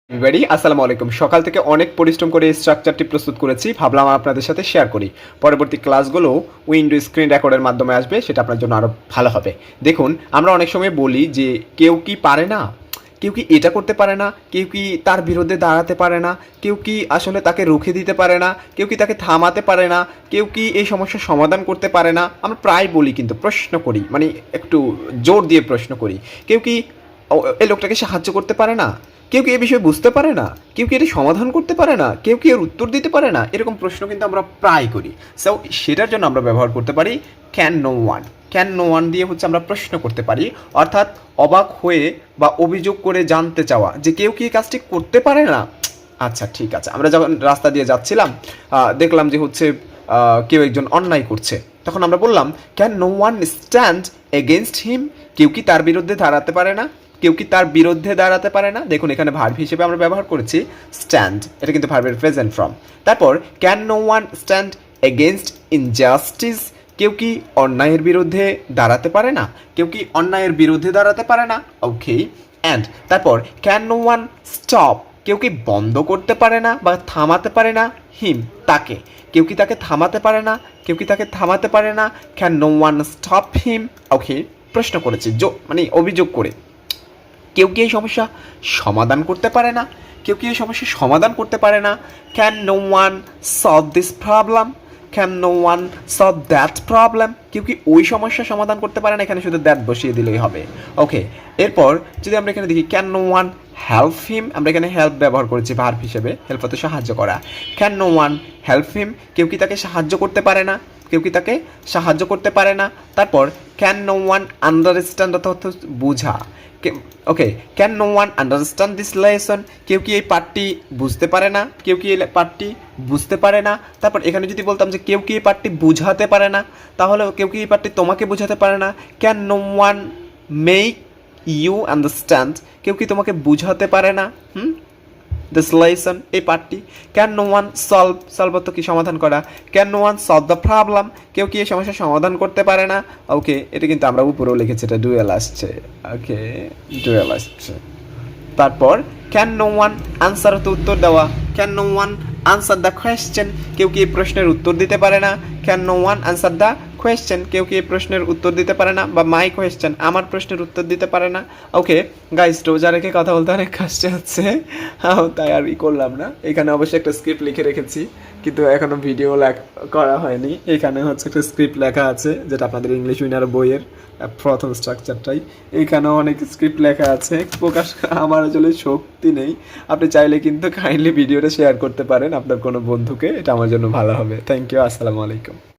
Everybody আসসালামু আলাইকুম। সকাল থেকে অনেক পরিশ্রম করে এই স্ট্রাকচারটি প্রস্তুত করেছি, ভাবলাম আপনাদের সাথে শেয়ার করি। পরবর্তী ক্লাসগুলো উইন্ডো স্ক্রিন রেকর্ডের মাধ্যমে আসবে, সেটা আপনার জন্য আরও ভালো হবে। দেখুন, আমরা অনেক সময় বলি যে কেউ কি পারে না, কেউ কি এটা করতে পারে না, কেউ কি তার বিরুদ্ধে দাঁড়াতে পারে না, কেউ কি আসলে তাকে রুখে দিতে পারে না, কেউ কি তাকে থামাতে পারে না, কেউ কি এই সমস্যার সমাধান করতে পারে না। আমরা প্রায় বলি, কিন্তু প্রশ্ন করি, মানে একটু জোর দিয়ে প্রশ্ন করি, কেউ কি এই লোকটাকে সাহায্য করতে পারে না, কেউ কি এ বিষয়ে বুঝতে পারে না, কেউ কি এটি সমাধান করতে পারে না, কেউ কি এর উত্তর দিতে পারে না। এরকম প্রশ্ন কিন্তু আমরা প্রায় করি। সো সেটার জন্য আমরা ব্যবহার করতে পারি can no one. Can no one দিয়ে হচ্ছে আমরা প্রশ্ন করতে পারি, অর্থাৎ অবাক হয়ে বা অভিযোগ করে জানতে চাওয়া যে কেউ কি এই কাজটি করতে পারে না। আচ্ছা ঠিক আছে, আমরা যখন রাস্তা দিয়ে যাচ্ছিলাম, দেখলাম যে হচ্ছে কেউ একজন অন্যায় করছে, তখন আমরা বললাম can no one stand against him. কেউ কি তার বিরুদ্ধে দাঁড়াতে পারে না, কেউ কি তার বিরুদ্ধে দাঁড়াতে পারে না। দেখুন, এখানে ভার্ব হিসেবে আমরা ব্যবহার করেছি স্ট্যান্ড, এটা কিন্তু ভার্বের প্রেজেন্ট ফর্ম। তারপর can no one stand against injustice. কেউ কি অন্যায়ের বিরুদ্ধে দাঁড়াতে পারে না, কেউ কি অন্যায়ের বিরুদ্ধে দাঁড়াতে পারে না। ওকে, অ্যান্ড তারপর ক্যান নো ওয়ান স্টপ। কেউ কি বন্ধ করতে পারে না বা থামাতে পারে না হিম, তাকে। কেউ কি তাকে থামাতে পারে না, কেউ কি তাকে থামাতে পারে না। Can no one stop him. Okay, প্রশ্ন করেছি, মানে অভিযোগ করে। কেউ কি এই সমস্যা সমাধান করতে পারে না, কেউ কি এই সমস্যা সমাধান করতে পারে না। Can no one solve this problem, can no one solve that problem. কেউ কি ওই সমস্যা সমাধান করতে পারে না, এখানে শুধু দ্যাট বসিয়ে দিলেই হবে। ওকে, এরপর যদি আমরা এখানে দেখি can no one help him, আমরা এখানে হেল্প ব্যবহার করেছি ভার্ব হিসেবে, হেল্প হতে সাহায্য করা। Can no one help him, কেউ কি তাকে সাহায্য করতে পারে না, কেউ কি তাকে সাহায্য করতে পারে না। তারপর ক্যান নো ওয়ান আন্ডারস্ট্যান্ড, অর্থাৎ বোঝা। Okay, can no one understand this lesson. কেউ কি এই পাঠটি বুঝতে পারে না, কেউ কি এই পাঠটি বুঝতে পারে না। তারপর এখানে যদি বলতাম যে কেউ কি এই পাঠটি বুঝাতে পারে না, তাহলে কেউ কি এই পাঠটি তোমাকে বুঝাতে পারে না। Can no one make you understand. কেউ কি তোমাকে বুঝাতে পারে না দিস লেসন, এই পাঠটি। Can no one solve, solve তো কি সমাধান করা। Can no one solve the problem. কেউ কি এই সমস্যার সমাধান করতে পারে না। ওকে, এটা কিন্তু আমরা উপরেও লিখেছি, এটা ডুয়েল আসছে। ওকে, ডুয়েল আসছে। তারপর ক্যান নো ওয়ান আনসার, তো উত্তর দেওয়া। Can no one answer the question. কেউ কি এই প্রশ্নের উত্তর দিতে পারে না। Can no one answer the question. কেউ কি এই প্রশ্নের উত্তর দিতে পারে না, বা মাই কোয়েশ্চেন, আমার প্রশ্নের উত্তর দিতে পারে না। ওকে গাইস, রোজা রেখে কথা বলতে অনেক কষ্ট হচ্ছে, তাই আর করলাম না। এখানে অবশ্যই একটা স্ক্রিপ্ট লিখে রেখেছি, কিন্তু এখনো ভিডিও করা হয়নি। এখানে হচ্ছে একটা স্ক্রিপ্ট লেখা আছে, যেটা আপনাদের ইংলিশ উইনার বইয়ের প্রথম স্ট্রাকচারটাই। এইখানেও অনেক স্ক্রিপ্ট লেখা আছে, প্রকাশ আমার আসলে শক্তি নেই। আপনি চাইলে কিন্তু কাইন্ডলি ভিডিওটা শেয়ার করতে পারেন আপনার কোনো বন্ধুকে, এটা আমার জন্য ভালো হবে। থ্যাংক ইউ, আসসালামু আলাইকুম।